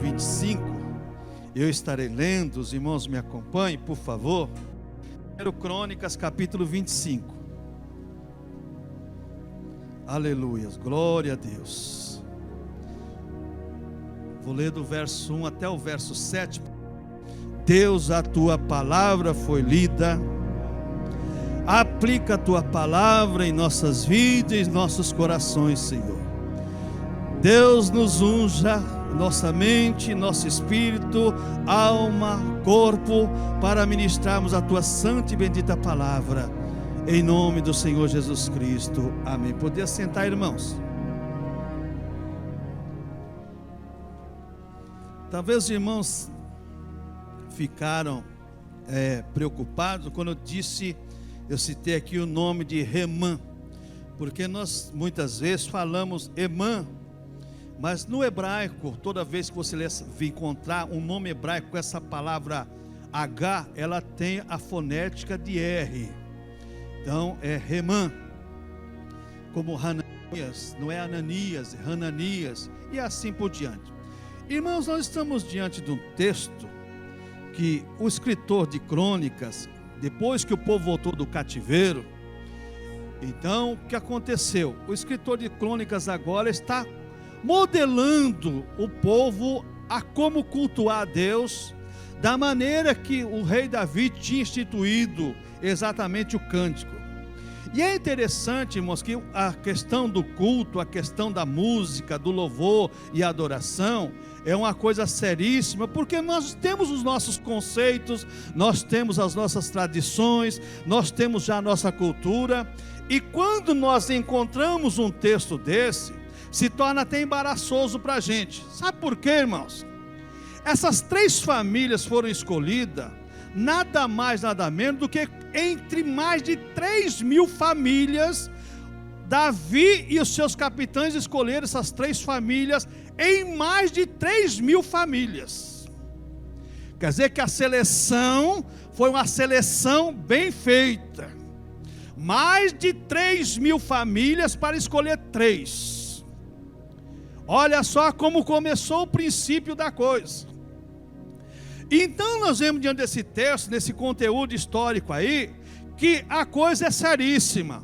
25, eu estarei lendo, os irmãos me acompanhem, por favor. 1 Crônicas, capítulo 25. Aleluias, glória a Deus. Vou ler do verso 1 até o verso 7. Deus, a tua palavra foi lida. Aplica a tua palavra em nossas vidas e em nossos corações, Senhor. Deus, nos unja nossa mente, nosso espírito, alma, corpo, para ministrarmos a tua santa e bendita palavra, em nome do Senhor Jesus Cristo, amém. Poder sentar, irmãos. Talvez os irmãos ficaram preocupados quando eu citei aqui o nome de Remã, porque nós muitas vezes falamos Emã, mas no hebraico, toda vez que você encontrar um nome hebraico com essa palavra H, ela tem a fonética de R. Então é Remã, como Hananias, não é Ananias, é Hananias, e assim por diante. Irmãos, nós estamos diante de um texto que o escritor de Crônicas, depois que o povo voltou do cativeiro, então o que aconteceu? O escritor de Crônicas agora está modelando o povo a como cultuar a Deus, da maneira que o rei Davi tinha instituído exatamente o cântico. E é interessante, irmãos, que a questão do culto, a questão da música, do louvor e adoração é uma coisa seríssima, porque nós temos os nossos conceitos, nós temos as nossas tradições, nós temos já a nossa cultura, e quando nós encontramos um texto desse, se torna até embaraçoso para a gente. Sabe por quê, irmãos? Essas 3 famílias foram escolhidas, nada mais, nada menos do que entre mais de 3.000 famílias. Davi e os seus capitães escolheram essas 3 famílias em mais de 3.000 famílias. Quer dizer que a seleção foi uma seleção bem feita. Mais de 3.000 famílias para escolher 3. Olha só como começou o princípio da coisa. Então nós vemos diante desse texto, nesse conteúdo histórico aí, que a coisa é seríssima.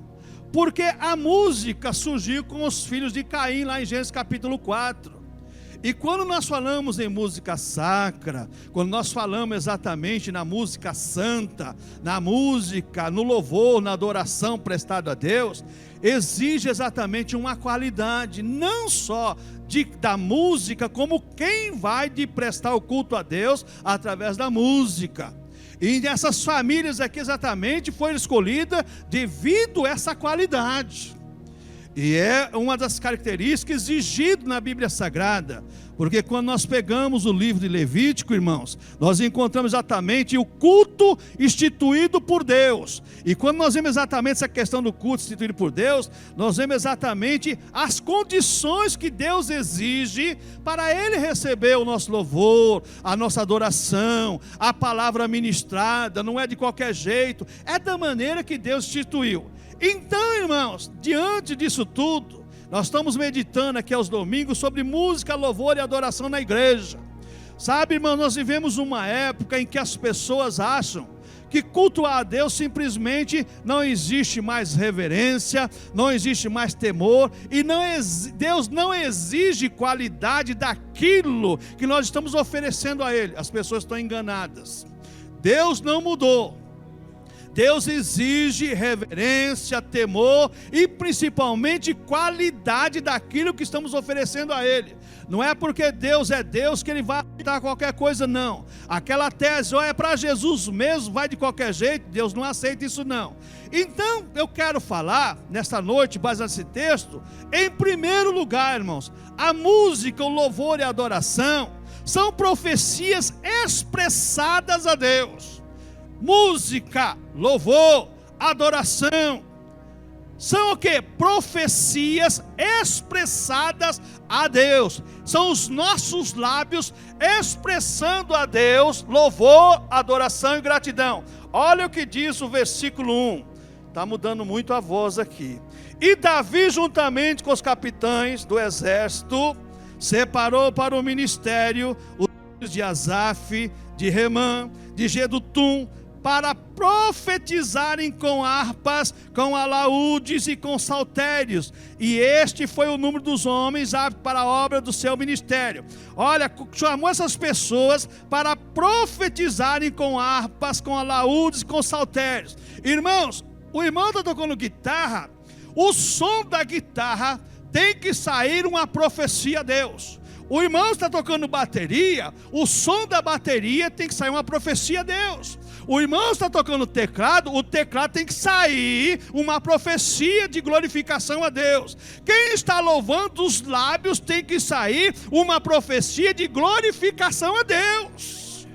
Porque a música surgiu com os filhos de Caim, lá em Gênesis capítulo 4. E quando nós falamos em música sacra, quando nós falamos exatamente na música santa, na música, no louvor, na adoração prestada a Deus, exige exatamente uma qualidade, não só da música, como quem vai de prestar o culto a Deus através da música. E essas famílias aqui exatamente foram escolhidas devido a essa qualidade. E é uma das características exigidas na Bíblia Sagrada, porque quando nós pegamos o livro de Levítico, irmãos, nós encontramos exatamente o culto instituído por Deus. E quando nós vemos exatamente essa questão do culto instituído por Deus, nós vemos exatamente as condições que Deus exige para Ele receber o nosso louvor, a nossa adoração, a palavra ministrada. Não é de qualquer jeito, é da maneira que Deus instituiu. Então, irmãos, diante disso tudo, nós estamos meditando aqui aos domingos sobre música, louvor e adoração na igreja. Sabe, irmãos, nós vivemos uma época em que as pessoas acham que cultuar a Deus simplesmente não existe mais reverência, não existe mais temor, e Deus não exige qualidade daquilo que nós estamos oferecendo a Ele. As pessoas estão enganadas. Deus não mudou. Deus exige reverência, temor e principalmente qualidade daquilo que estamos oferecendo a Ele. Não é porque Deus é Deus que Ele vai aceitar qualquer coisa, não. Aquela tese, é para Jesus mesmo, vai de qualquer jeito, Deus não aceita isso não. Então eu quero falar nesta noite, baseado nesse texto, em primeiro lugar, irmãos, a música, o louvor e a adoração são profecias expressadas a Deus. Música, louvor, adoração, são o que? Profecias expressadas a Deus. São os nossos lábios expressando a Deus louvor, adoração e gratidão. Olha o que diz o versículo 1. Está mudando muito a voz aqui. E Davi, juntamente com os capitães do exército, separou para o ministério os filhos de Asaf, de Remã, de Jedutum, para profetizarem com harpas, com alaúdes e com saltérios. E este foi o número dos homens para a obra do seu ministério. Olha, chamou essas pessoas para profetizarem com harpas, com alaúdes e com saltérios. Irmãos, o irmão está tocando guitarra, o som da guitarra tem que sair uma profecia a Deus. O irmão está tocando bateria, o som da bateria tem que sair uma profecia a Deus. O irmão está tocando teclado, o teclado tem que sair uma profecia de glorificação a Deus. Quem está louvando, os lábios tem que sair uma profecia de glorificação a Deus.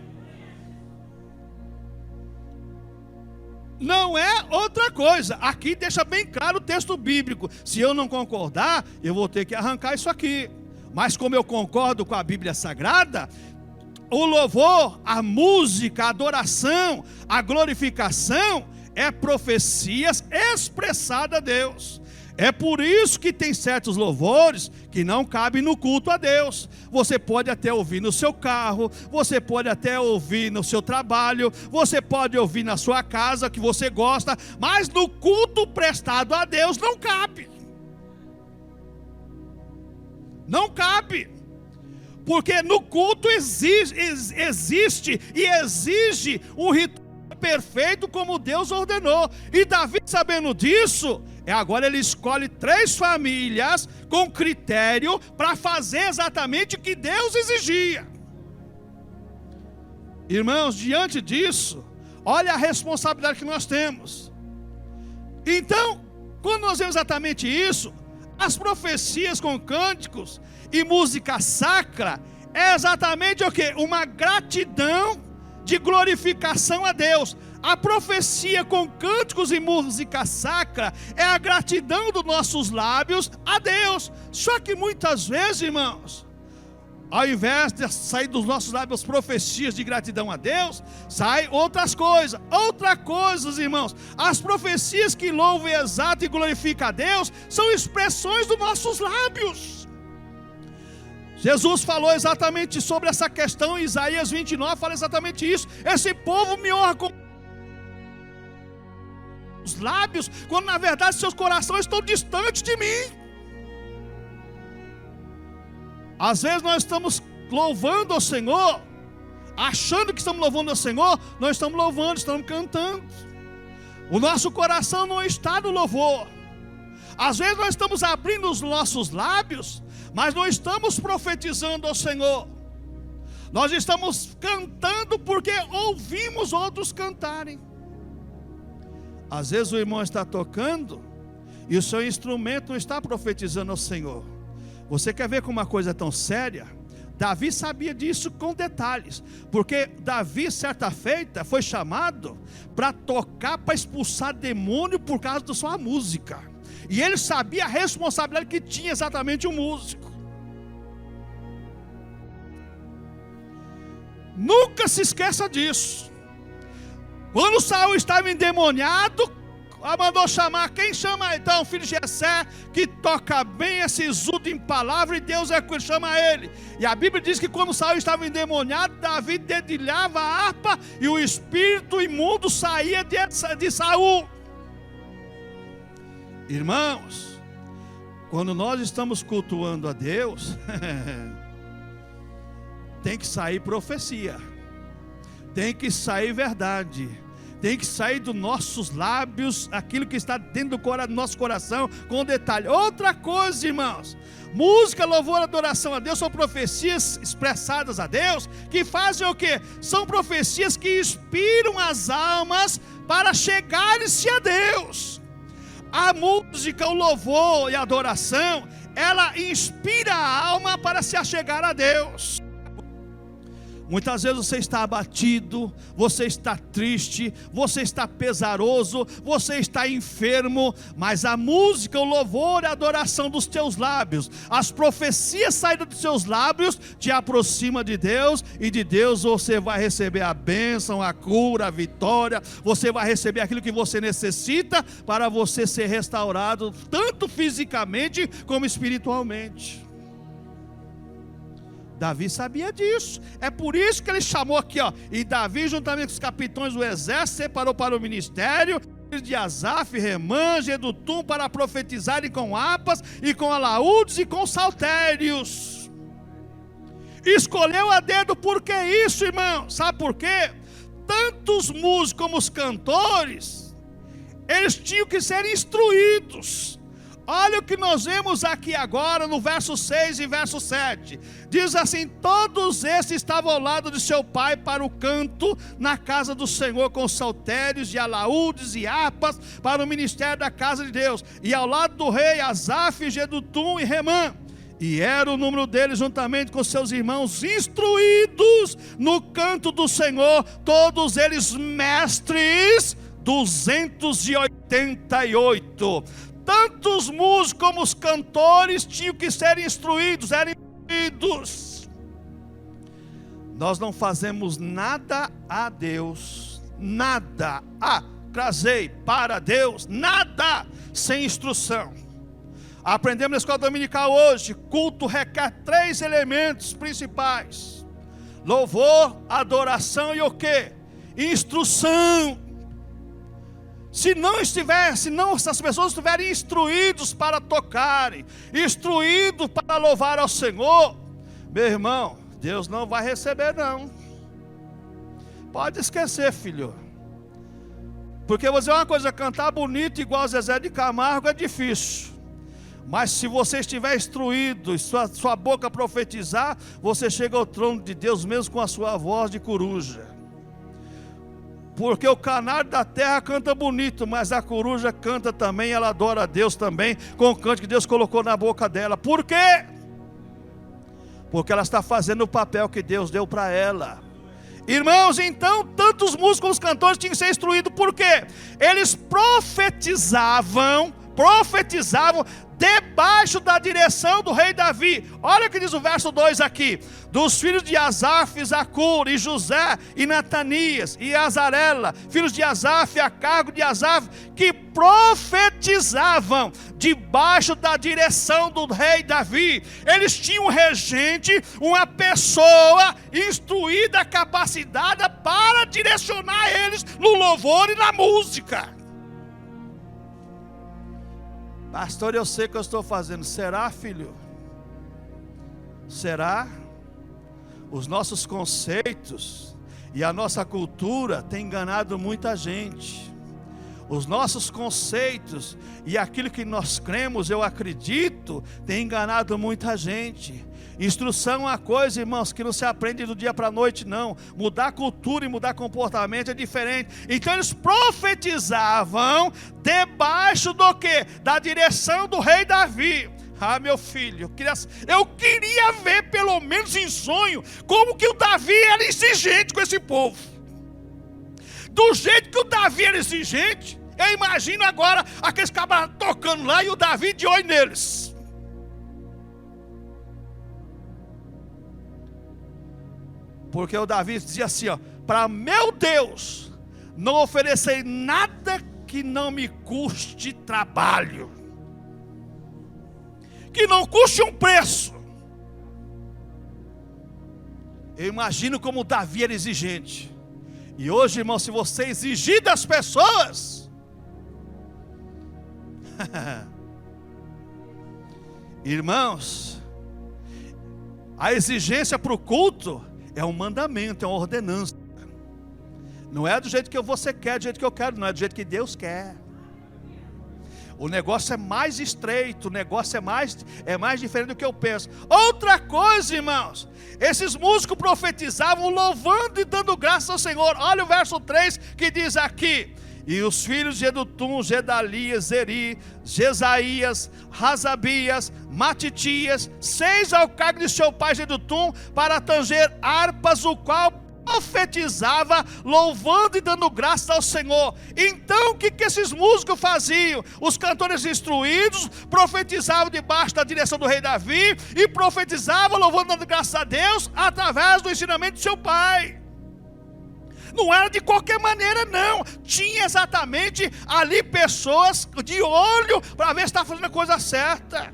Não é outra coisa. Aqui deixa bem claro o texto bíblico. Se eu não concordar, eu vou ter que arrancar isso aqui. Mas como eu concordo com a Bíblia Sagrada, o louvor, a música, a adoração, a glorificação é profecias expressadas a Deus. É por isso que tem certos louvores que não cabem no culto a Deus. Você pode até ouvir no seu carro, você pode até ouvir no seu trabalho, você pode ouvir na sua casa que você gosta, mas no culto prestado a Deus não cabe. Não cabe. Porque no culto existe e exige um ritual perfeito como Deus ordenou. E Davi, sabendo disso, agora ele escolhe 3 famílias com critério para fazer exatamente o que Deus exigia. Irmãos, diante disso, olha a responsabilidade que nós temos. Então, quando nós vemos exatamente isso, as profecias com cânticos e música sacra é exatamente o que? Uma gratidão de glorificação a Deus. A profecia com cânticos e música sacra é a gratidão dos nossos lábios a Deus. Só que muitas vezes, irmãos, ao invés de sair dos nossos lábios profecias de gratidão a Deus, saem outras coisas. Outra coisa, irmãos, as profecias que louvam, exaltam e glorificam a Deus são expressões dos nossos lábios. Jesus falou exatamente sobre essa questão, em Isaías 29 fala exatamente isso. Esse povo me honra com os lábios, quando na verdade seus corações estão distantes de mim. Às vezes nós estamos louvando ao Senhor, achando que estamos louvando ao Senhor, nós estamos louvando, estamos cantando. O nosso coração não está no louvor. Às vezes nós estamos abrindo os nossos lábios, mas não estamos profetizando ao Senhor. Nós estamos cantando porque ouvimos outros cantarem. Às vezes o irmão está tocando e o seu instrumento não está profetizando ao Senhor. Você quer ver como uma coisa tão séria? Davi sabia disso com detalhes, porque Davi, certa feita, foi chamado para tocar, para expulsar demônio por causa da sua música. E ele sabia a responsabilidade que tinha exatamente o músico. Nunca se esqueça disso. Quando Saul estava endemoniado, mandou chamar, quem chama então? O filho de Jessé, que toca bem esse sisudo em palavra, e Deus é que chama ele. E a Bíblia diz que quando Saul estava endemoniado, Davi dedilhava a harpa e o espírito imundo saía de Saul. Irmãos, quando nós estamos cultuando a Deus, tem que sair profecia, tem que sair verdade, tem que sair dos nossos lábios aquilo que está dentro do nosso coração com detalhe. Outra coisa, irmãos, música, louvor, adoração a Deus são profecias expressadas a Deus, que fazem o quê? São profecias que inspiram as almas para chegarem-se a Deus. A música, o louvor e a adoração, ela inspira a alma para se achegar a Deus. Muitas vezes você está abatido, você está triste, você está pesaroso, você está enfermo, mas a música, o louvor e a adoração dos teus lábios, as profecias saídas dos seus lábios, te aproxima de Deus, e de Deus você vai receber a bênção, a cura, a vitória, você vai receber aquilo que você necessita para você ser restaurado, tanto fisicamente como espiritualmente. Davi sabia disso. É por isso que ele chamou aqui, ó. E Davi, juntamente com os capitães do exército, separou para o ministério de Asaf, Remã, Jedutum, para profetizarem com harpas e com alaúdes e com saltérios. Escolheu a dedo. Por que isso, irmão? Sabe por quê? Tanto os músicos como os cantores, eles tinham que ser instruídos. Olha o que nós vemos aqui agora no verso 6 e verso 7. Diz assim: todos esses estavam ao lado de seu pai para o canto na casa do Senhor, com saltérios e alaúdes e harpas para o ministério da casa de Deus. E ao lado do rei Asaf, Jedutum e Remã. E era o número deles, juntamente com seus irmãos, instruídos no canto do Senhor, todos eles mestres, 288. Tanto os músicos como os cantores tinham que ser instruídos, eram instruídos. Nós não fazemos nada a Deus, nada, trazei para Deus, nada sem instrução. Aprendemos na escola dominical hoje, culto requer 3 elementos principais: louvor, adoração e o quê? Instrução. Se essas pessoas estiverem instruídos para tocarem, instruídos para louvar ao Senhor, meu irmão, Deus não vai receber não. Pode esquecer, filho. Porque vou dizer uma coisa, cantar bonito igual Zezé de Camargo é difícil. Mas se você estiver instruído e sua boca profetizar, você chega ao trono de Deus mesmo com a sua voz de coruja. Porque o canário da terra canta bonito, mas a coruja canta também, ela adora a Deus também, com o canto que Deus colocou na boca dela. Por quê? Porque ela está fazendo o papel que Deus deu para ela. Irmãos, então, tanto os músicos como os cantores tinham que ser instruídos. Por quê? Eles profetizavam debaixo da direção do rei Davi. Olha o que diz o verso 2 aqui: dos filhos de Asaf, Zacur, e José, e Natanias, e Azarela, filhos de Asaf, a cargo de Asaf, que profetizavam debaixo da direção do rei Davi. Eles tinham um regente, uma pessoa instruída, capacitada para direcionar eles no louvor e na música. Pastor, eu sei o que eu estou fazendo. Será, filho? Será? Os nossos conceitos e a nossa cultura têm enganado muita gente. Os nossos conceitos e aquilo que nós cremos, eu acredito, tem enganado muita gente. Instrução é uma coisa, irmãos, que não se aprende do dia para a noite, não. Mudar cultura e mudar comportamento é diferente. Então eles profetizavam debaixo do quê? Da direção do rei Davi. Ah, meu filho, eu queria ver pelo menos em sonho como que o Davi era exigente com esse povo. Do jeito que o Davi era exigente, eu imagino agora aqueles cabras tocando lá e o Davi de olho neles. Porque o Davi dizia assim, ó: para meu Deus não oferecer nada que não me custe trabalho, que não custe um preço. Eu imagino como o Davi era exigente. E hoje, irmão, se você exigir das pessoas, irmãos, a exigência para o culto é um mandamento, é uma ordenança. Não é do jeito que você quer, do jeito que eu quero, não é do jeito que Deus quer. O negócio é mais estreito, o negócio é mais diferente do que eu penso. Outra coisa, irmãos, esses músicos profetizavam louvando e dando graças ao Senhor. Olha o verso 3 que diz aqui: e os filhos de Jedutum, Gedalias, Zeri, Jesaías, Razabias, Matitias, 6 ao cargo de seu pai Jedutum, para tanger harpas, o qual profetizava, louvando e dando graças ao Senhor. Então o que esses músicos faziam? Os cantores instruídos profetizavam debaixo da direção do rei Davi, e profetizavam, louvando e dando graças a Deus, através do ensinamento de seu pai. Não era de qualquer maneira, não. Tinha exatamente ali pessoas de olho para ver se está fazendo a coisa certa.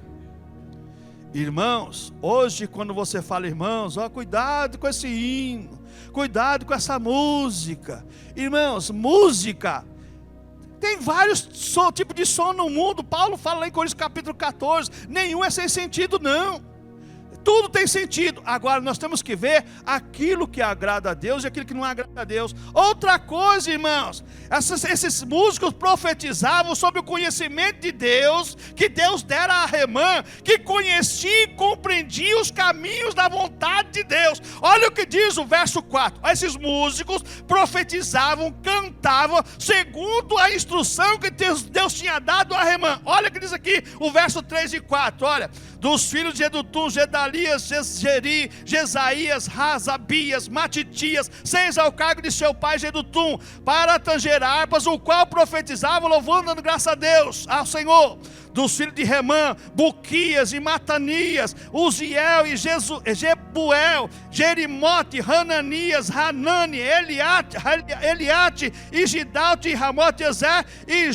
Irmãos, hoje quando você fala irmãos, ó, cuidado com esse hino, cuidado com essa música. Irmãos, música, tem vários tipos de som no mundo. Paulo fala lá em Coríntios capítulo 14, nenhum é sem sentido não. Tudo tem sentido. Agora nós temos que ver aquilo que agrada a Deus e aquilo que não agrada a Deus. Outra coisa, irmãos, esses músicos profetizavam sobre o conhecimento de Deus, que Deus dera a Remã, que conhecia e compreendia os caminhos da vontade de Deus. Olha o que diz o verso 4. Esses músicos profetizavam, cantavam segundo a instrução que Deus tinha dado a Remã. Olha o que diz aqui o verso 3 e 4. Olha, dos filhos de Edutum, Gedalias, Geri, Jesaías, Razabias, Matitias, 6 ao cargo de seu pai Gedutum, para tanger harpas, o qual profetizava, louvando, dando graças a Deus, ao Senhor. Dos filhos de Remã, Buquias e Matanias, Uziel e Jebuel, Jerimote, Hananias, Hanani, Eliate, e Gidalte, e Ramote, Ezé, e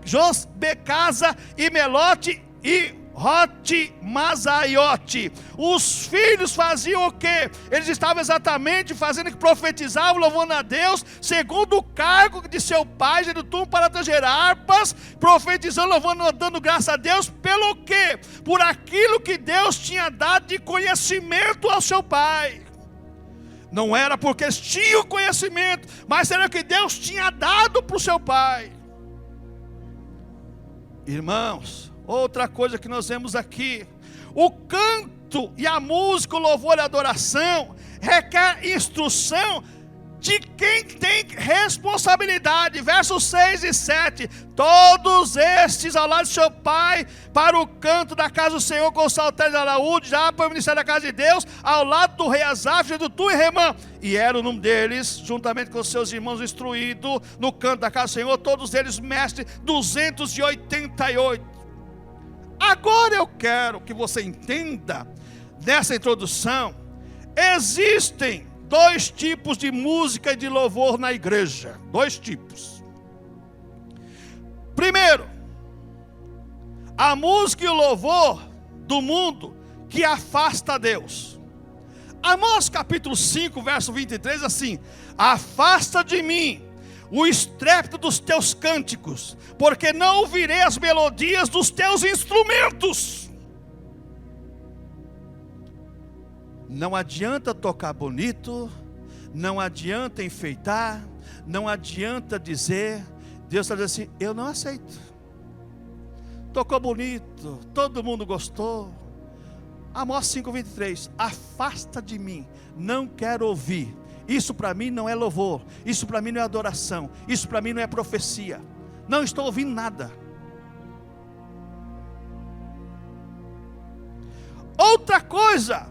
Josbecasa, e Melote, e Rote, Mazaiote. Os filhos faziam o quê? Eles estavam exatamente fazendo o que profetizavam, louvando a Deus, segundo o cargo de seu pai, Gedutum, para tanger harpas, profetizando, louvando, dando graças a Deus, pelo quê? Por aquilo que Deus tinha dado de conhecimento ao seu pai. Não era porque eles tinham conhecimento, mas era o que Deus tinha dado para o seu pai. Irmãos, outra coisa que nós vemos aqui, o canto e a música, o louvor e a adoração requer instrução de quem tem responsabilidade. Versos 6 e 7, todos estes ao lado de seu pai, para o canto da casa do Senhor, com o saltério de alaúde, já para o ministério da casa de Deus, ao lado do rei Asaf, Gedutum e Remã, e era o nome deles, juntamente com seus irmãos instruídos no canto da casa do Senhor, todos eles mestres, 288. Agora eu quero que você entenda, nessa introdução, existem 2 tipos de música e de louvor na igreja. 2 tipos. Primeiro, a música e o louvor do mundo que afasta a Deus. Amós capítulo 5, verso 23, assim: afasta de mim o estrépito dos teus cânticos, porque não ouvirei as melodias dos teus instrumentos. Não adianta tocar bonito, não adianta enfeitar, não adianta dizer. Deus está dizendo assim: eu não aceito. Tocou bonito, todo mundo gostou. Amós 5,23, afasta de mim, não quero ouvir. Isso para mim não é louvor, isso para mim não é adoração, isso para mim não é profecia. Não estou ouvindo nada. Outra coisa,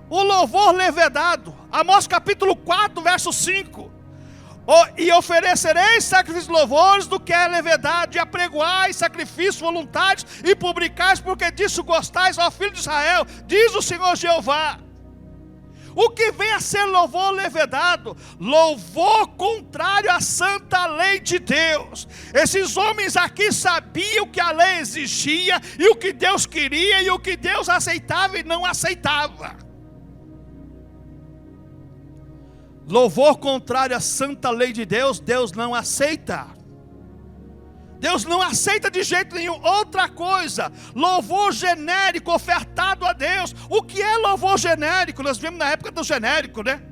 o louvor levedado. Amós capítulo 4, verso 5. E oferecereis sacrifícios de louvores do que é levedade, e apregoais sacrifícios voluntários, e publicais, porque disso gostais, ó filho de Israel, diz o Senhor Jeová. O que vem a ser louvor levedado? Louvor contrário à santa lei de Deus. Esses homens aqui sabiam que a lei exigia, e o que Deus queria, e o que Deus aceitava e não aceitava. Louvor contrário à santa lei de Deus, Deus não aceita. Deus não aceita de jeito nenhum. Outra coisa, louvor genérico ofertado a Deus. O que é louvor genérico? Nós vimos na época do genérico, né?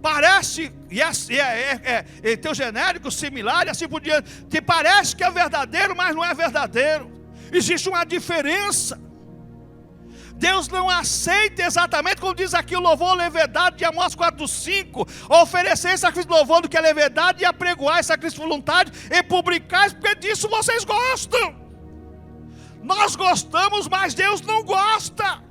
Parece, e tem o genérico similar e assim por diante. Que parece que é verdadeiro, mas não é verdadeiro. Existe uma diferença. Deus não aceita exatamente como diz aqui o louvor levedado de Amós 4,5. Oferecer sacrifício de louvor do que é levedade, e apregoar sacrifício voluntário, e publicar, porque disso vocês gostam. Nós gostamos, mas Deus não gosta.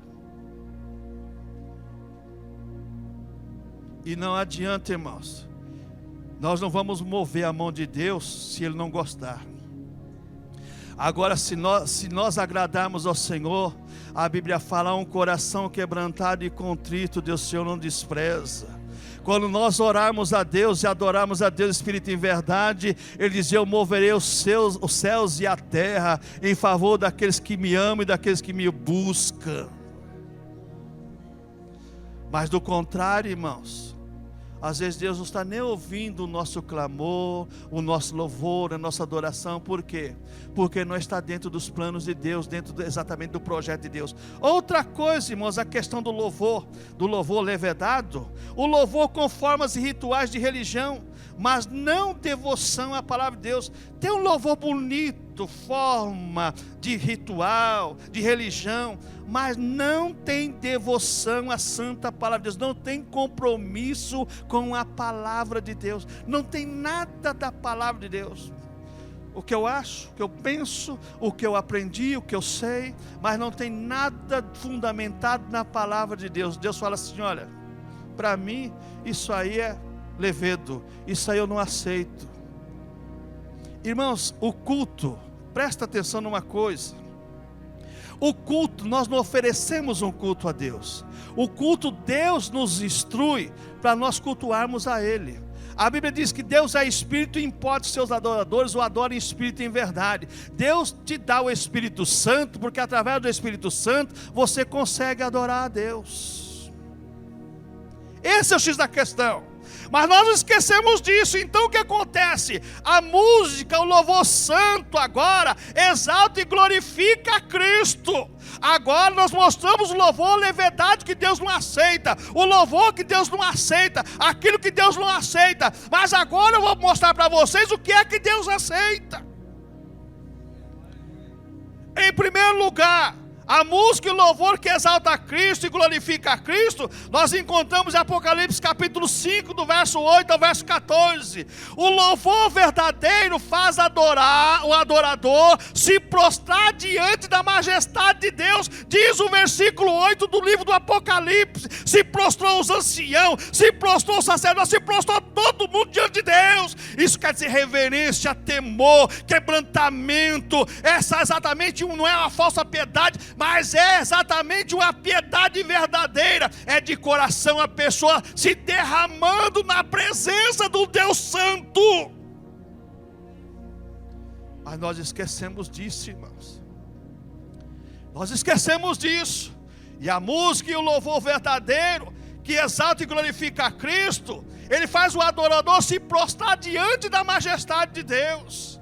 E não adianta, irmãos, nós não vamos mover a mão de Deus se Ele não gostar. Agora, se nós agradarmos ao Senhor, a Bíblia fala: um coração quebrantado e contrito, Deus, o Senhor não despreza. Quando nós orarmos a Deus e adorarmos a Deus Espírito em verdade, Ele diz: eu moverei os céus e a terra em favor daqueles que me amam e daqueles que me buscam. Mas do contrário, irmãos, às vezes Deus não está nem ouvindo o nosso clamor, o nosso louvor, a nossa adoração. Por quê? Porque não está dentro dos planos de Deus, exatamente do projeto de Deus. Outra coisa, irmãos, a questão do louvor levedado. O louvor com formas e rituais de religião, mas não devoção à palavra de Deus. Tem um louvor bonito, forma de ritual, de religião, mas não tem devoção à santa palavra de Deus, não tem compromisso com a palavra de Deus, não tem nada da palavra de Deus. O que eu acho, o que eu penso, o que eu aprendi, o que eu sei, mas não tem nada fundamentado na palavra de Deus. Deus fala assim: olha, para mim isso aí é levedo, isso aí eu não aceito. Irmãos, o culto, presta atenção numa coisa. O culto, nós não oferecemos um culto a Deus. O culto, Deus nos instrui para nós cultuarmos a Ele. A Bíblia diz que Deus é Espírito e importa seus adoradores o adorem em Espírito e em verdade. Deus te dá o Espírito Santo, porque através do Espírito Santo você consegue adorar a Deus. Esse é o X da questão. Mas nós esquecemos disso. Então o que acontece? A música, o louvor santo agora exalta e glorifica a Cristo. Agora nós mostramos o louvor levedade que Deus não aceita, o louvor que Deus não aceita, aquilo que Deus não aceita. Mas agora eu vou mostrar para vocês o que é que Deus aceita. Em primeiro lugar, a música e o louvor que exalta a Cristo e glorifica a Cristo, nós encontramos em Apocalipse capítulo 5, do verso 8 ao verso 14. O louvor verdadeiro faz o adorador se prostrar diante da majestade de Deus. Diz o versículo 8 do livro do Apocalipse: se prostrou os anciãos, se prostrou o sacerdote, se prostrou todo mundo diante de Deus. Isso quer dizer reverência, temor, quebrantamento. Essa exatamente não é uma falsa piedade, mas é exatamente uma piedade verdadeira. É de coração a pessoa se derramando na presença do Deus Santo. Mas nós esquecemos disso, irmãos. Nós esquecemos disso. E a música e o louvor verdadeiro que exalta e glorifica a Cristo, ele faz o adorador se prostrar diante da majestade de Deus.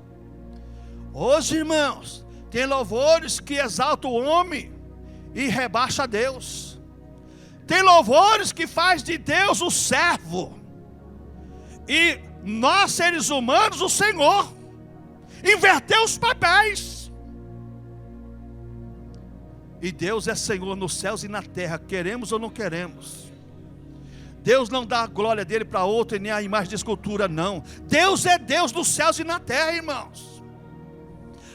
Hoje, irmãos, tem louvores que exaltam o homem e rebaixa Deus. Tem louvores que faz de Deus o servo e nós, seres humanos, o Senhor. Inverteu os papéis. E Deus é Senhor nos céus e na terra, queremos ou não queremos. Deus não dá a glória dele para outro e nem a imagem de escultura, não. Deus é Deus nos céus e na terra, irmãos.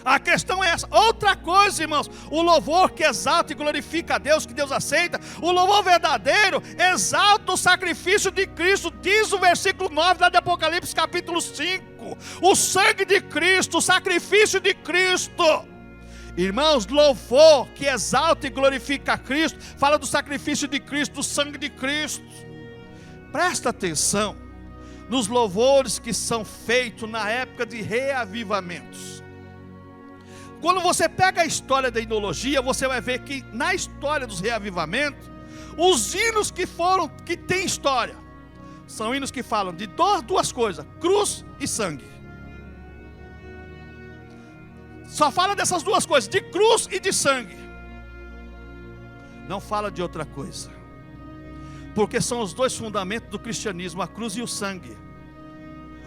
A questão é essa. Outra coisa, irmãos, o louvor que exalta e glorifica a Deus, que Deus aceita, o louvor verdadeiro exalta o sacrifício de Cristo. Diz o versículo 9 lá de Apocalipse capítulo 5, o sangue de Cristo, o sacrifício de Cristo. Irmãos, louvor que exalta e glorifica a Cristo fala do sacrifício de Cristo, do sangue de Cristo. Presta atenção nos louvores que são feitos na época de reavivamentos. Quando você pega a história da himnologia, você vai ver que na história dos reavivamentos, os hinos que tem história, são hinos que falam de duas coisas: cruz e sangue. Só fala dessas duas coisas, de cruz e de sangue. Não fala de outra coisa, porque são os dois fundamentos do cristianismo, a cruz e o sangue.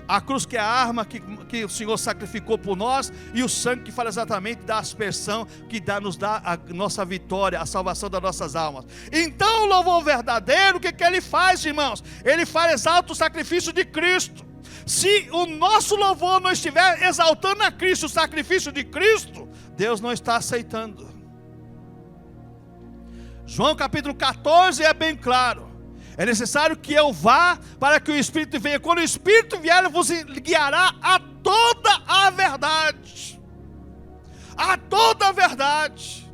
A cruz que é a arma que o Senhor sacrificou por nós, e o sangue que fala exatamente da aspersão que nos dá a nossa vitória, a salvação das nossas almas. Então o louvor verdadeiro, o que ele faz, irmãos? Ele faz exalta o sacrifício de Cristo. Se o nosso louvor não estiver exaltando a Cristo, o sacrifício de Cristo, Deus não está aceitando. João capítulo 14 é bem claro. É necessário que eu vá para que o Espírito venha. Quando o Espírito vier, ele vos guiará a toda a verdade. A toda a verdade.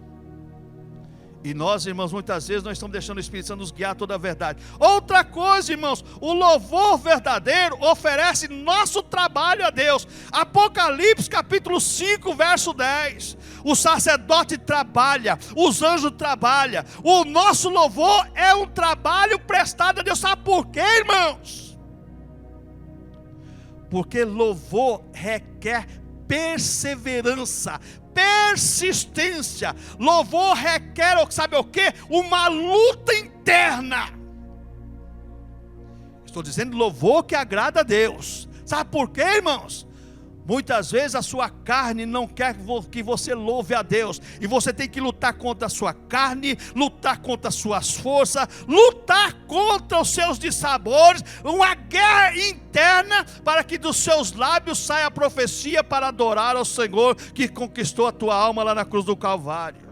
E nós, irmãos, muitas vezes nós estamos deixando o Espírito Santo nos guiar a toda a verdade. Outra coisa, irmãos, o louvor verdadeiro oferece nosso trabalho a Deus. Apocalipse capítulo 5, verso 10. O sacerdote trabalha, os anjos trabalham. O nosso louvor é um trabalho prestado a Deus. Sabe por quê, irmãos? Porque louvor requer perseverança, persistência. Louvor requer, sabe o que? Uma luta interna. Estou dizendo louvor que agrada a Deus. Sabe por quê, irmãos? Muitas vezes a sua carne não quer que você louve a Deus, e você tem que lutar contra a sua carne, lutar contra as suas forças, lutar contra os seus dissabores, uma guerra interna, para que dos seus lábios saia a profecia para adorar ao Senhor, que conquistou a tua alma lá na cruz do Calvário.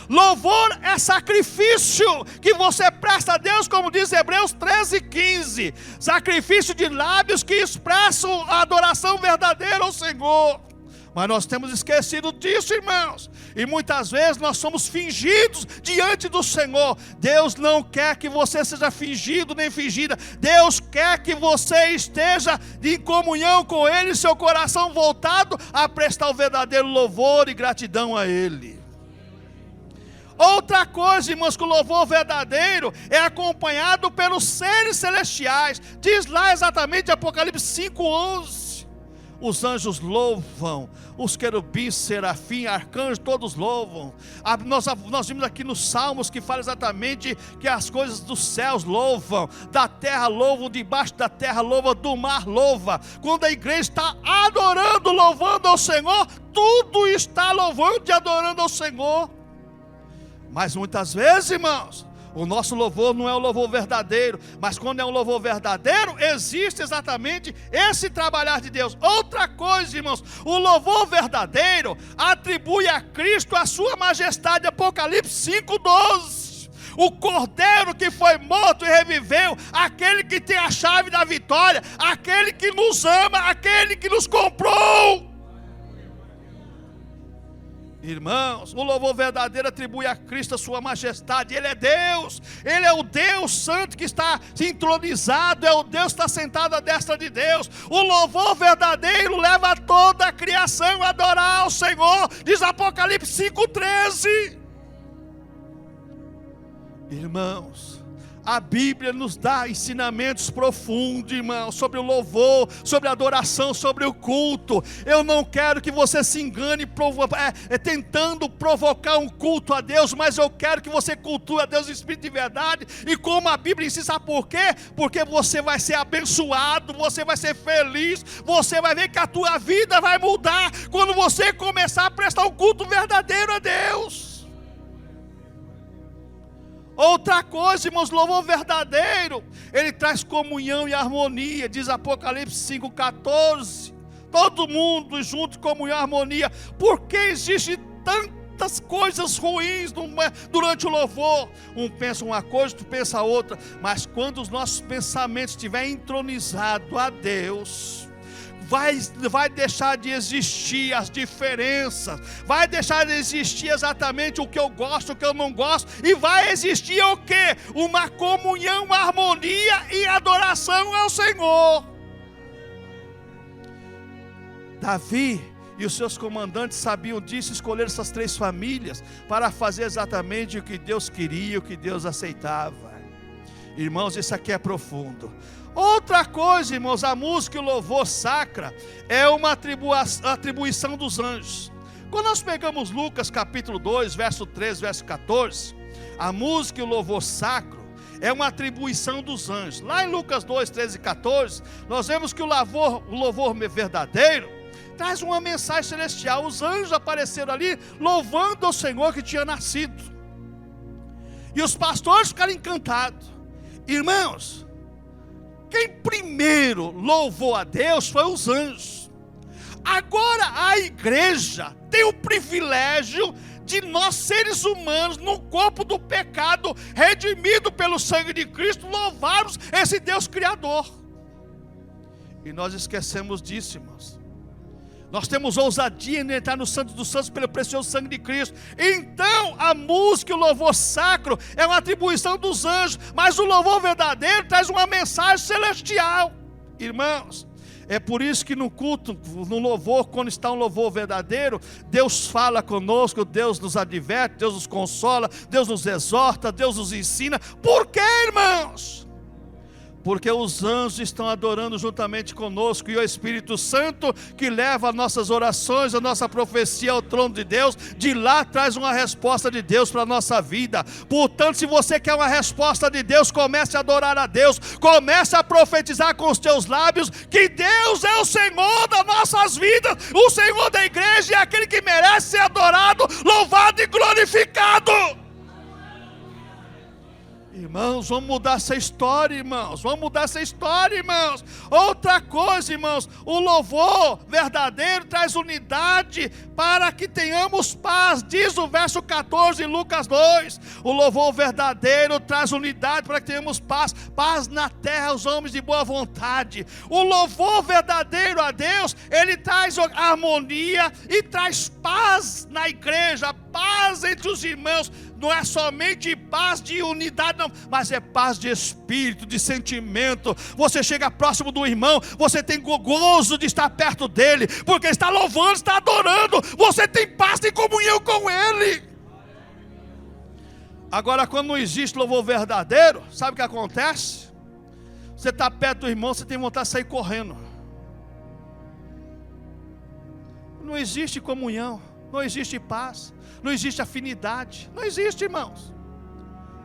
Louvor é sacrifício que você presta a Deus, como diz Hebreus 13:15. Sacrifício de lábios que expressam a adoração verdadeira ao Senhor. Mas nós temos esquecido disso, irmãos. E muitas vezes nós somos fingidos diante do Senhor. Deus não quer que você seja fingido nem fingida. Deus quer que você esteja em comunhão com Ele, seu coração voltado a prestar o verdadeiro louvor e gratidão a Ele. Outra coisa, irmãos, que o louvor verdadeiro é acompanhado pelos seres celestiais. Diz lá exatamente Apocalipse 5:11. Os anjos louvam, os querubins, serafim, arcanjos, todos louvam. Nós vimos aqui nos Salmos que fala exatamente que as coisas dos céus louvam, da terra louvam, debaixo da terra louva, do mar louva. Quando a igreja está adorando, louvando ao Senhor, tudo está louvando e adorando ao Senhor. Mas muitas vezes, irmãos, o nosso louvor não é o louvor verdadeiro. Mas quando é um louvor verdadeiro, existe exatamente esse trabalhar de Deus. Outra coisa, irmãos, o louvor verdadeiro atribui a Cristo a sua majestade. Apocalipse 5:12. O Cordeiro que foi morto e reviveu, aquele que tem a chave da vitória, aquele que nos ama, aquele que nos comprou. Irmãos, o louvor verdadeiro atribui a Cristo a sua majestade. Ele é Deus, Ele é o Deus santo que está entronizado, é o Deus que está sentado à destra de Deus. O louvor verdadeiro leva toda a criação a adorar ao Senhor, diz Apocalipse 5:13. Irmãos, a Bíblia nos dá ensinamentos profundos, irmãos, sobre o louvor, sobre a adoração, sobre o culto. Eu não quero que você se engane tentando provocar um culto a Deus, mas eu quero que você cultue a Deus em espírito de verdade. E como a Bíblia ensina, sabe por quê? Porque você vai ser abençoado, você vai ser feliz, você vai ver que a tua vida vai mudar quando você começar a prestar um culto verdadeiro a Deus. Outra coisa, irmãos, louvor verdadeiro, ele traz comunhão e harmonia, diz Apocalipse 5:14. Todo mundo junto, comunhão e harmonia. Porque existem tantas coisas ruins durante o louvor? Um pensa uma coisa, tu pensa outra. Mas quando os nossos pensamentos estiverem entronizados a Deus, vai deixar de existir as diferenças, vai deixar de existir exatamente o que eu gosto, o que eu não gosto, e vai existir o quê? Uma comunhão, uma harmonia e adoração ao Senhor. Davi e os seus comandantes sabiam disso, escolheram essas 3 famílias para fazer exatamente o que Deus queria, o que Deus aceitava. Irmãos, isso aqui é profundo. Outra coisa, irmãos, a música e o louvor sacra é uma atribuição dos anjos. Quando nós pegamos Lucas capítulo 2, verso 13, verso 14, a música e o louvor sacro é uma atribuição dos anjos. Lá em Lucas 2, 13 e 14, nós vemos que o louvor verdadeiro traz uma mensagem celestial. Os anjos apareceram ali louvando ao Senhor que tinha nascido. E os pastores ficaram encantados. Irmãos, quem primeiro louvou a Deus foi os anjos. Agora a igreja tem o privilégio de nós seres humanos, no corpo do pecado, redimido pelo sangue de Cristo, louvarmos esse Deus Criador. E nós esquecemos disso, irmãos. Nós temos ousadia em entrar no Santo dos Santos pelo precioso sangue de Cristo. Então, a música e o louvor sacro é uma atribuição dos anjos, mas o louvor verdadeiro traz uma mensagem celestial. Irmãos, é por isso que no culto, no louvor, quando está um louvor verdadeiro, Deus fala conosco, Deus nos adverte, Deus nos consola, Deus nos exorta, Deus nos ensina. Por quê, irmãos? Porque os anjos estão adorando juntamente conosco, e o Espírito Santo, que leva as nossas orações, a nossa profecia ao trono de Deus, de lá traz uma resposta de Deus para a nossa vida. Portanto, se você quer uma resposta de Deus, comece a adorar a Deus, comece a profetizar com os teus lábios, que Deus é o Senhor das nossas vidas, o Senhor da igreja, é aquele que merece ser adorado, louvado e glorificado. Irmãos, vamos mudar essa história, irmãos. Vamos mudar essa história, irmãos. Outra coisa, irmãos, o louvor verdadeiro traz unidade para que tenhamos paz. Diz o verso 14 em Lucas 2. O louvor verdadeiro traz unidade para que tenhamos paz. Paz na terra aos homens de boa vontade. O louvor verdadeiro a Deus, ele traz harmonia e traz paz na igreja, paz entre os irmãos. Não é somente paz de unidade, não, mas é paz de espírito, de sentimento. Você chega próximo do irmão, você tem gozo de estar perto dele, porque está louvando, está adorando, você tem paz e comunhão com ele. Agora, quando não existe louvor verdadeiro, sabe o que acontece? Você está perto do irmão, você tem vontade de sair correndo. Não existe comunhão, não existe paz, não existe afinidade, não existe, irmãos,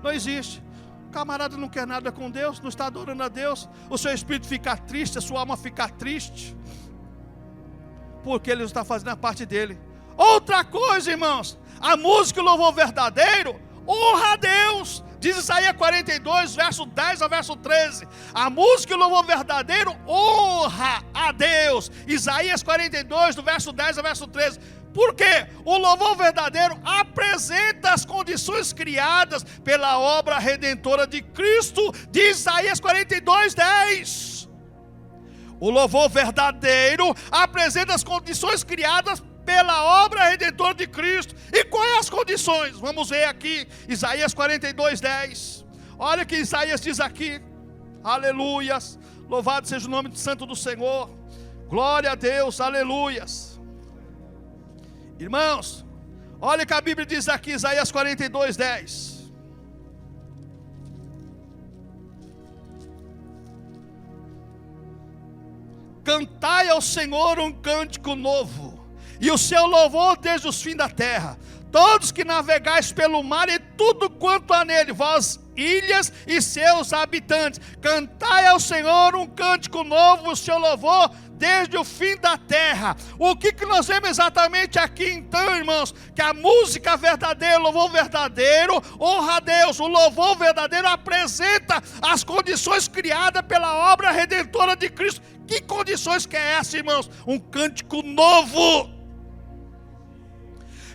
não existe. O camarada não quer nada com Deus, não está adorando a Deus, o seu espírito fica triste, a sua alma fica triste, porque ele não está fazendo a parte dele. Outra coisa, irmãos, a música e o louvor verdadeiro honra a Deus. Diz Isaías 42, verso 10 ao verso 13. A música e o louvor verdadeiro honra a Deus. Isaías 42, do verso 10 ao verso 13. Por quê? O louvor verdadeiro apresenta as condições criadas pela obra redentora de Cristo. Diz Isaías 42, 10. O louvor verdadeiro apresenta as condições criadas pela obra redentora de Cristo. E quais as condições? Vamos ver aqui, Isaías 42, 10. Olha o que Isaías diz aqui. Aleluias, louvado seja o nome santo do Senhor. Glória a Deus, aleluias. Irmãos, olha o que a Bíblia diz aqui, Isaías 42, 10. Cantai ao Senhor um cântico novo, e o seu louvor desde os fins da terra. Todos que navegais pelo mar e tudo quanto há nele, vós ilhas e seus habitantes, cantai ao Senhor um cântico novo, o seu louvor desde o fim da terra. O que nós vemos exatamente aqui então, irmãos? Que a música verdadeira, o louvor verdadeiro honra a Deus. O louvor verdadeiro apresenta as condições criadas pela obra redentora de Cristo. Que condições que é essa, irmãos? Um cântico novo.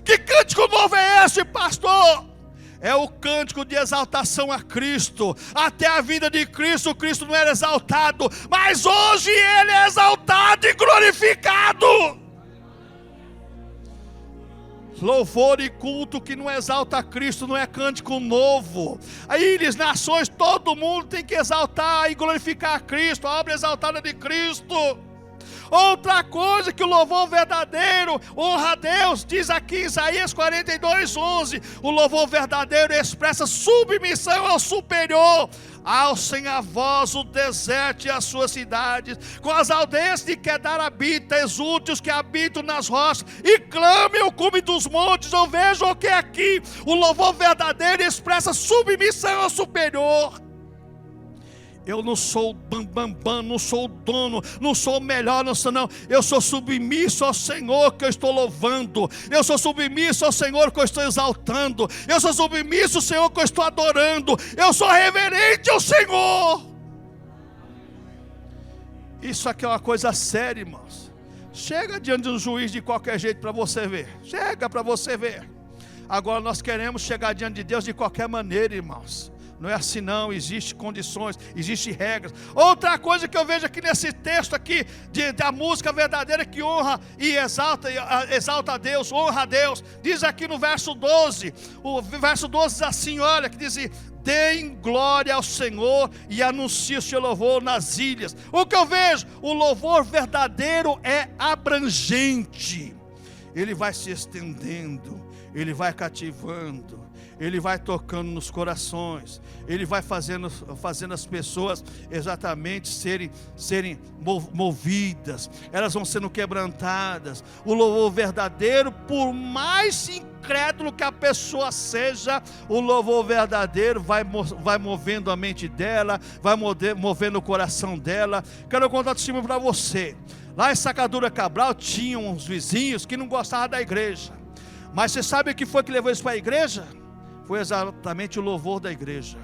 Que cântico novo é esse, pastor? É o cântico de exaltação a Cristo. Até a vinda de Cristo, Cristo não era exaltado, mas hoje Ele é exaltado e glorificado. Louvor e culto que não exalta a Cristo não é cântico novo. Aí, nações, todo mundo tem que exaltar e glorificar a Cristo, a obra exaltada de Cristo. Outra coisa que o louvor verdadeiro honra a Deus, diz aqui em Isaías 42, 11. O louvor verdadeiro expressa submissão ao superior. Alcem a voz o deserto e as suas cidades, com as aldeias de Quedar habita, exulte os que habitam nas rochas, e clame o cume dos montes. Eu vejo o que é aqui, o louvor verdadeiro expressa submissão ao superior. Eu não sou o bambambam, não sou o dono, não sou o melhor, não sou não. Eu sou submisso ao Senhor que eu estou louvando. Eu sou submisso ao Senhor que eu estou exaltando. Eu sou submisso ao Senhor que eu estou adorando. Eu sou reverente ao Senhor. Isso aqui é uma coisa séria, irmãos. Chega diante de um juiz de qualquer jeito para você ver. Chega para você ver. Agora nós queremos chegar diante de Deus de qualquer maneira, irmãos. Não é assim não, existem condições, existem regras. Outra coisa que eu vejo aqui nesse texto aqui, da música verdadeira que honra e exalta a Deus, honra a Deus. Diz aqui no verso 12, o verso 12 diz assim, olha, que diz: deem glória ao Senhor e anuncie o seu louvor nas ilhas. O que eu vejo? O louvor verdadeiro é abrangente. Ele vai se estendendo, ele vai cativando, ele vai tocando nos corações, ele vai fazendo as pessoas exatamente serem movidas, elas vão sendo quebrantadas. O louvor verdadeiro, por mais incrédulo que a pessoa seja, o louvor verdadeiro vai movendo a mente dela, vai movendo o coração dela. Quero contar um testemunho para você. Lá em Sacadura Cabral tinha uns vizinhos que não gostavam da igreja. Mas você sabe o que foi que levou eles para a igreja? Foi exatamente o louvor da igreja.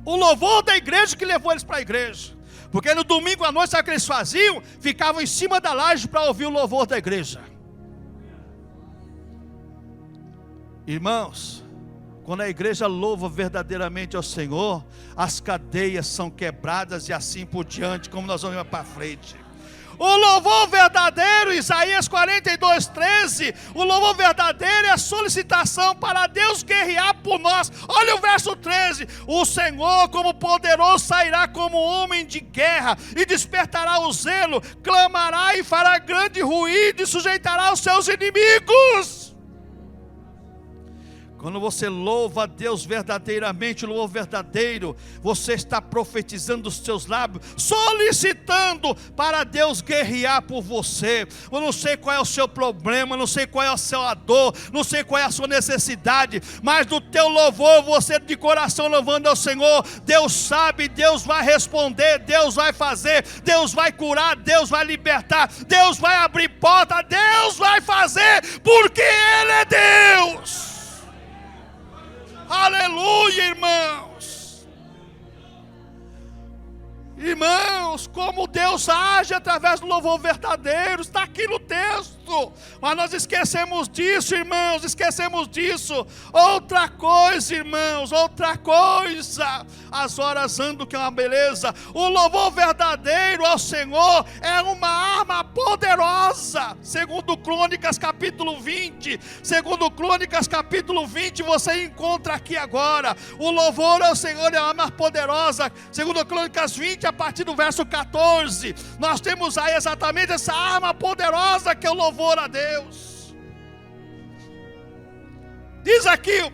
O louvor da igreja que levou eles para a igreja. Porque no domingo à noite, sabe o que eles faziam? Ficavam em cima da laje para ouvir o louvor da igreja. Irmãos, quando a igreja louva verdadeiramente ao Senhor, as cadeias são quebradas e assim por diante, como nós vamos para frente. O louvor verdadeiro, Isaías 42:13, o louvor verdadeiro é a solicitação para Deus guerrear por nós. Olha o verso 13: o Senhor como poderoso sairá como homem de guerra, e despertará o zelo, clamará e fará grande ruído, e sujeitará os seus inimigos. Quando você louva a Deus verdadeiramente, o louvor verdadeiro, você está profetizando os seus lábios, solicitando para Deus guerrear por você. Eu não sei qual é o seu problema, não sei qual é a sua dor, não sei qual é a sua necessidade, mas do teu louvor, você de coração louvando ao Senhor, Deus sabe, Deus vai responder, Deus vai fazer, Deus vai curar, Deus vai libertar, Deus vai abrir porta, Deus vai fazer, porque Ele é Deus. Aleluia, irmãos. Irmãos, como Deus age através do louvor verdadeiro, está aqui no texto, mas nós esquecemos disso, irmãos, esquecemos disso. Outra coisa, irmãos, outra coisa, as horas andam, que é uma beleza. O louvor verdadeiro ao Senhor é uma arma poderosa. Segundo Crônicas capítulo 20, você encontra aqui agora. O louvor ao Senhor é uma arma poderosa. Segundo Crônicas 20, a partir do verso 14, nós temos aí exatamente essa arma poderosa que é o louvor a Deus. Diz aqui,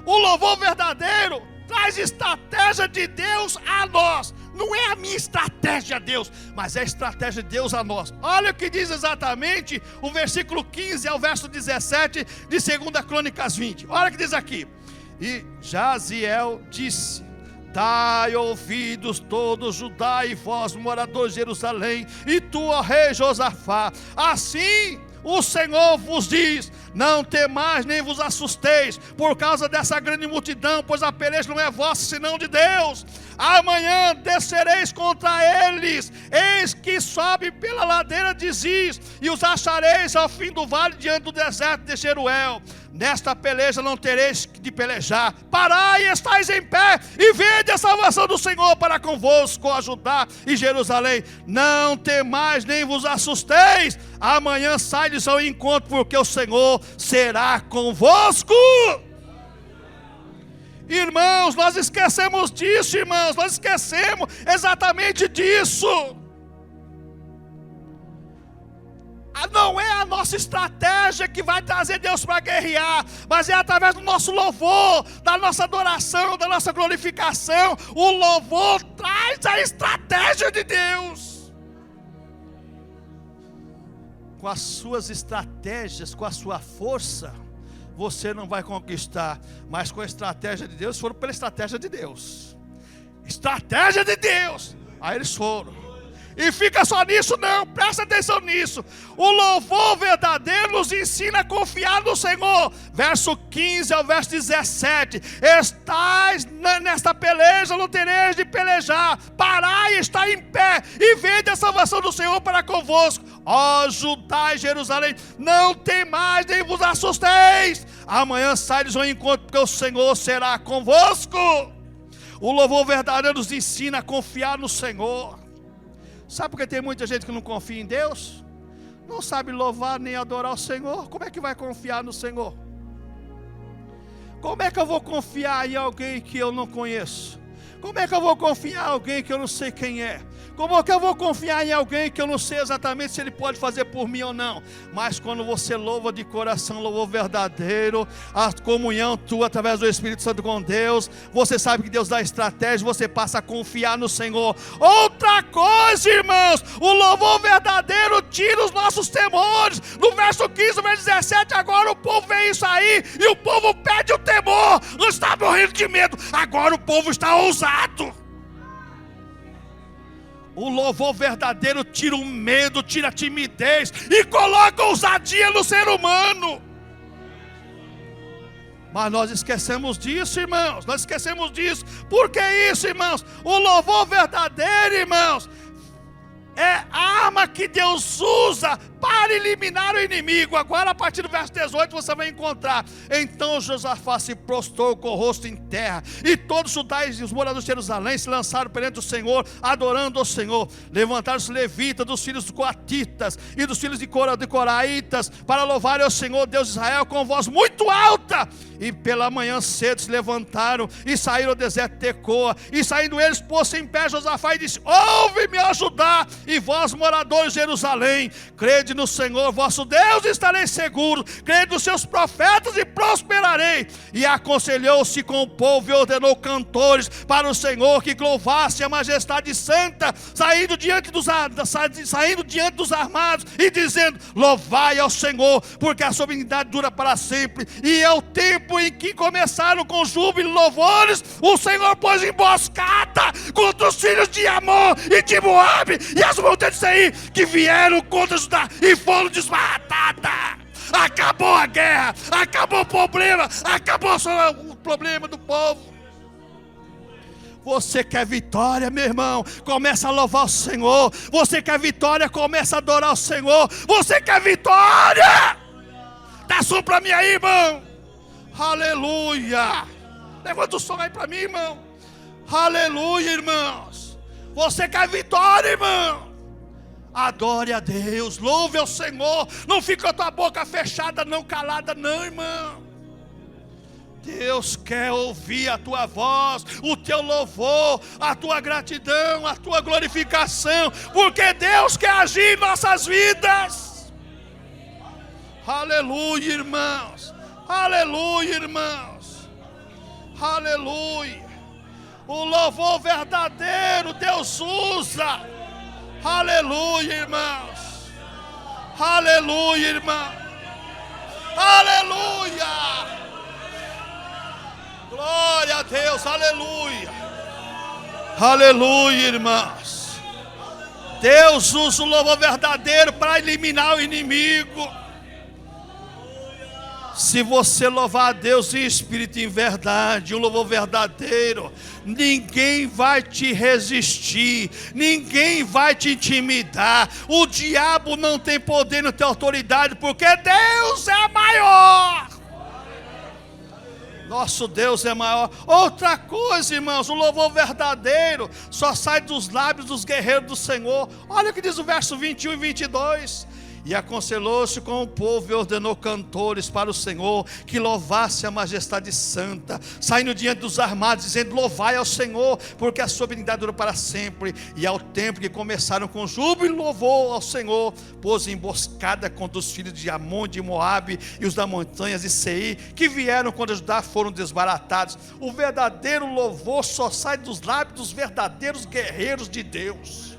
o louvor verdadeiro traz estratégia de Deus a nós. Não é a minha estratégia a Deus, mas é a estratégia de Deus a nós. Olha o que diz exatamente o versículo 15 ao verso 17 de 2 Crônicas 20. Olha o que diz aqui: e Jaziel disse: dai ouvidos todos Judá e vós, moradores de Jerusalém, e tu, ó rei Josafá, assim o Senhor vos diz: não temais nem vos assusteis por causa dessa grande multidão, pois a peleja não é vossa, senão de Deus. Amanhã descereis contra eles, eis que sobe pela ladeira de Ziz, e os achareis ao fim do vale, diante do deserto de Jeruel. Nesta peleja não tereis de pelejar. Parai e estáis em pé, e vede a salvação do Senhor para convosco, a Judá e Jerusalém. Não temais nem vos assusteis. Amanhã sai-lhes ao encontro, porque o Senhor será convosco. Irmãos, nós esquecemos disso, irmãos. Nós esquecemos exatamente disso. Não é a nossa estratégia que vai trazer Deus para guerrear, mas é através do nosso louvor, da nossa adoração, da nossa glorificação. O louvor traz a estratégia de Deus. Com as suas estratégias, com a sua força, você não vai conquistar, mas com a estratégia de Deus, foram pela estratégia de Deus. Estratégia de Deus. Aí eles foram. E fica só nisso não, presta atenção nisso. O louvor verdadeiro nos ensina a confiar no Senhor. Verso 15 ao verso 17: estais nesta peleja, não tereis de pelejar. Parai e está em pé, e vede a salvação do Senhor para convosco. Ó Judá e Jerusalém, não temais nem vos assusteis. Amanhã sai-lhes ao encontro, porque o Senhor será convosco. O louvor verdadeiro nos ensina a confiar no Senhor. Sabe por que tem muita gente que não confia em Deus? Não sabe louvar nem adorar o Senhor. Como é que vai confiar no Senhor? Como é que eu vou confiar em alguém que eu não conheço? Como é que eu vou confiar em alguém que eu não sei quem é? Como é que eu vou confiar em alguém que eu não sei exatamente se ele pode fazer por mim ou não? Mas quando você louva de coração, louvor verdadeiro, a comunhão tua através do Espírito Santo com Deus, você sabe que Deus dá estratégia, você passa a confiar no Senhor. Outra coisa, irmãos, o louvor verdadeiro tira os nossos temores. No verso 15, no verso 17, agora o povo vê isso aí e o povo perde o temor. Não está morrendo de medo, agora o povo está ousado. O louvor verdadeiro tira o medo, tira a timidez e coloca ousadia no ser humano. Mas nós esquecemos disso, irmãos. Nós esquecemos disso. Por que isso, irmãos? O louvor verdadeiro, irmãos, é a arma que Deus usa para eliminar o inimigo. Agora, a partir do verso 18, você vai encontrar: então Josafá se prostrou com o rosto em terra, e todos os judeus e os moradores de Jerusalém se lançaram perante o Senhor, adorando o Senhor. Levantaram-se levitas dos filhos dos coatitas e dos filhos de coraitas para louvarem ao Senhor Deus de Israel com voz muito alta. E pela manhã cedo se levantaram e saíram ao deserto de Tecoa. E saindo eles, pôs-se em pé Josafá e disse: ouve-me ajudar, e vós moradores de Jerusalém, crede no Senhor vosso Deus e estareis seguros, crede nos seus profetas e prosperarei. E aconselhou-se com o povo e ordenou cantores para o Senhor que louvasse a majestade santa, saindo diante dos armados e dizendo: louvai ao Senhor, porque a sua benignidade dura para sempre. E é o tempo em que começaram com júbilo e louvores, o Senhor pôs emboscada contra os filhos de Amon e de Moabe e as montanhas de Seir, que vieram contra Judá e foram desbaratadas. Acabou a guerra, acabou o problema, acabou o problema do povo. Você quer vitória, meu irmão? Começa a louvar o Senhor. Você quer vitória? Começa a adorar o Senhor. Você quer vitória? Dá som para mim aí, irmão. Aleluia. Levanta o som aí para mim, irmão. Aleluia, irmãos. Você quer vitória, irmão? Adore a Deus, louve ao Senhor. Não fica com a tua boca fechada, não, calada, não, irmão. Deus quer ouvir a tua voz, o teu louvor, a tua gratidão, a tua glorificação, porque Deus quer agir em nossas vidas. Aleluia, irmãos. Aleluia, irmãos. Aleluia. O louvor verdadeiro Deus usa. Aleluia, irmãos. Aleluia, irmão. Aleluia. Glória a Deus, aleluia. Aleluia, irmãos. Deus usa o louvor verdadeiro para eliminar o inimigo. Se você louvar a Deus em espírito e em verdade, um louvor verdadeiro, ninguém vai te resistir, ninguém vai te intimidar. O diabo não tem poder, não tem autoridade, porque Deus é maior. Nosso Deus é maior. Outra coisa, irmãos, o louvor verdadeiro só sai dos lábios dos guerreiros do Senhor. Olha o que diz o verso 21 e 22. E aconselhou-se com o povo e ordenou cantores para o Senhor, que louvasse a majestade santa, saindo diante dos armados, dizendo: louvai ao Senhor, porque a sua benignidade dura para sempre. E ao tempo que começaram com júbilo e louvor ao Senhor, pôs emboscada contra os filhos de Amon, de Moabe e os das montanhas de Seir, que vieram contra Judá, foram desbaratados. O verdadeiro louvor só sai dos lábios dos verdadeiros guerreiros de Deus.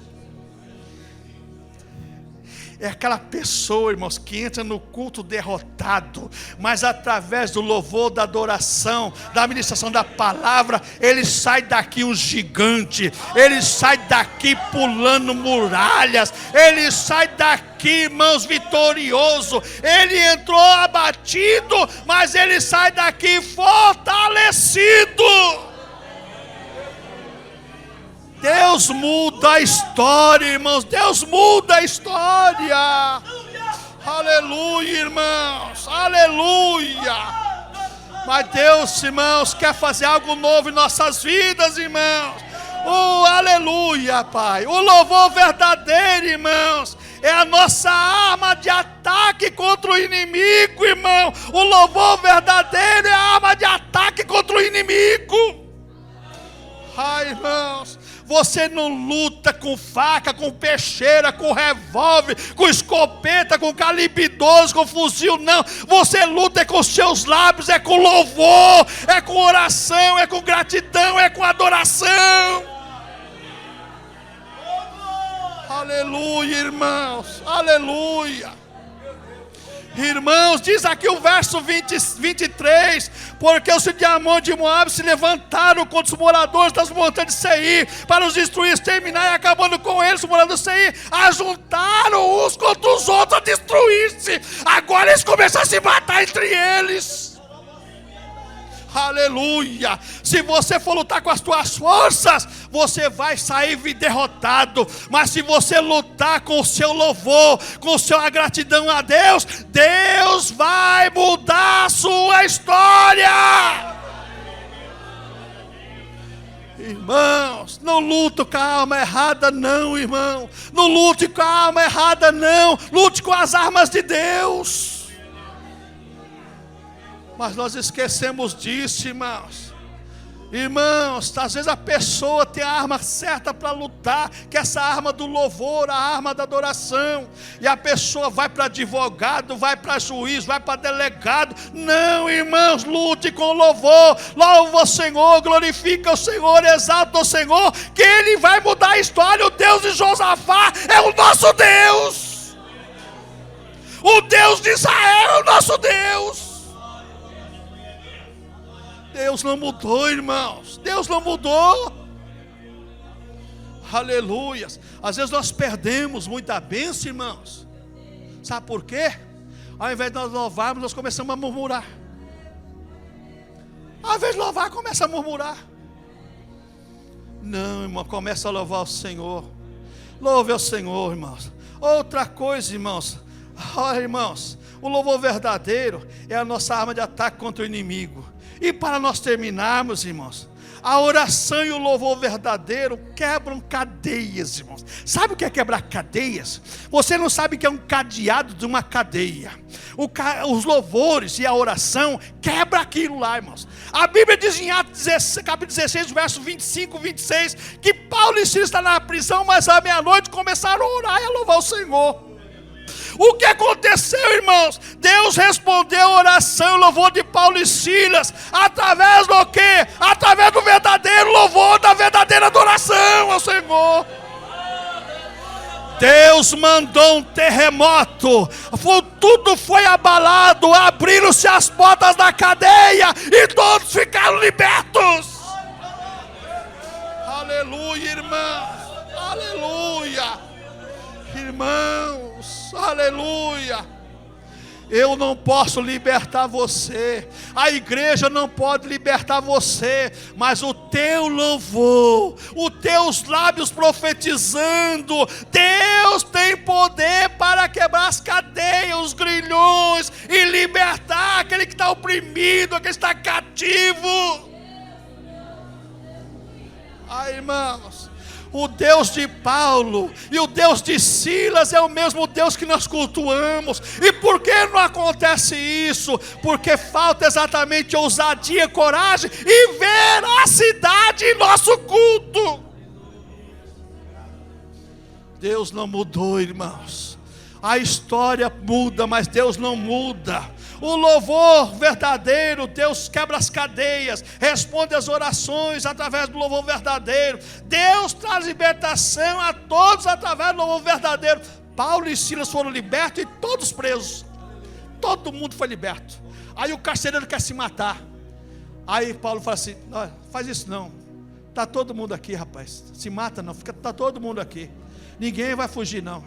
É aquela pessoa, irmãos, que entra no culto derrotado, mas através do louvor, da adoração, da ministração da palavra, ele sai daqui um gigante, ele sai daqui pulando muralhas, ele sai daqui, irmãos, vitorioso. Ele entrou abatido, mas ele sai daqui fortalecido. Deus muda a história, irmãos. Deus muda a história. Aleluia, irmãos. Aleluia. Mas Deus, irmãos, quer fazer algo novo em nossas vidas, irmãos. Aleluia, Pai. O louvor verdadeiro, irmãos, é a nossa arma de ataque contra o inimigo, irmão. O louvor verdadeiro é a arma de ataque contra o inimigo. Ai, irmãos, você não luta com faca, com peixeira, com revólver, com escopeta, com calibre 12, com fuzil, não. Você luta com seus lábios, é com louvor, é com oração, é com gratidão, é com adoração. Aleluia, irmãos, aleluia. Irmãos, diz aqui o verso 23, porque os de Amon e de Moabe se levantaram contra os moradores das montanhas de Seir, para os destruir, exterminar, e acabando com eles, os moradores de Seir, ajuntaram uns contra os outros a destruir-se. Agora eles começam a se matar entre eles. Aleluia. Se você for lutar com as tuas forças, você vai sair derrotado. Mas se você lutar com o seu louvor, com a sua gratidão a Deus, Deus vai mudar a sua história. Irmãos, não lute com a arma errada não, irmão. Não lute com a arma errada não. Lute com as armas de Deus. Mas nós esquecemos disso, irmãos. Irmãos, às vezes a pessoa tem a arma certa para lutar, que é essa arma do louvor, a arma da adoração. E a pessoa vai para advogado, vai para juiz, vai para delegado. Não, irmãos, lute com louvor. Louva o Senhor, glorifica o Senhor, exalta o Senhor, que Ele vai mudar a história. O Deus de Josafá é o nosso Deus. O Deus de Israel é o nosso Deus. Deus não mudou, irmãos. Deus não mudou. Aleluia. Às vezes nós perdemos muita bênção, irmãos. Sabe por quê? Ao invés de nós louvarmos, nós começamos a murmurar. Ao invés de louvar, começa a murmurar. Não, irmão, começa a louvar o Senhor. Louve ao Senhor, irmãos. Outra coisa, irmãos. Olha, irmãos, o louvor verdadeiro é a nossa arma de ataque contra o inimigo. E para nós terminarmos, irmãos, a oração e o louvor verdadeiro quebram cadeias, irmãos. Sabe o que é quebrar cadeias? Você não sabe o que é um cadeado de uma cadeia. Os louvores e a oração quebra aquilo lá, irmãos. A Bíblia diz em Atos 16, capítulo 16, verso 25, 26, que Paulo e Silas estão na prisão, mas à meia-noite começaram a orar e a louvar o Senhor. O que aconteceu, irmãos? Deus respondeu a oração e o louvor de Paulo e Silas. Através do quê? Através do verdadeiro louvor, da verdadeira adoração ao Senhor. Deus mandou um terremoto. Tudo foi abalado. Abriram-se as portas da cadeia e todos ficaram libertos. Aleluia, irmãos. Aleluia. Irmãos, aleluia. Eu não posso libertar você, a igreja não pode libertar você, mas o teu louvor, os teus lábios profetizando, Deus tem poder para quebrar as cadeias, os grilhões e libertar aquele que está oprimido, aquele que está cativo. Irmãos, o Deus de Paulo e o Deus de Silas é o mesmo Deus que nós cultuamos. E por que não acontece isso? Porque falta exatamente ousadia, coragem e veracidade em nosso culto. Deus não mudou, irmãos. A história muda, mas Deus não muda. O louvor verdadeiro, Deus quebra as cadeias, responde as orações através do louvor verdadeiro. Deus traz libertação a todos através do louvor verdadeiro. Paulo e Silas foram libertos e todos presos. Todo mundo foi liberto. Aí o carcereiro quer se matar. Aí Paulo fala assim: não, faz isso não. Está todo mundo aqui, rapaz. Se mata não, está todo mundo aqui. Ninguém vai fugir não.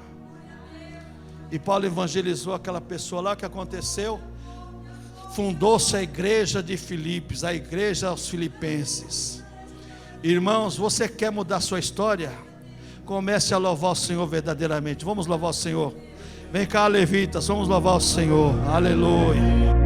E Paulo evangelizou aquela pessoa lá. O que aconteceu? Fundou-se a igreja de Filipos, a igreja aos filipenses. Irmãos, você quer mudar sua história? Comece a louvar o Senhor verdadeiramente. Vamos louvar o Senhor. Vem cá, levitas, vamos louvar o Senhor. Aleluia.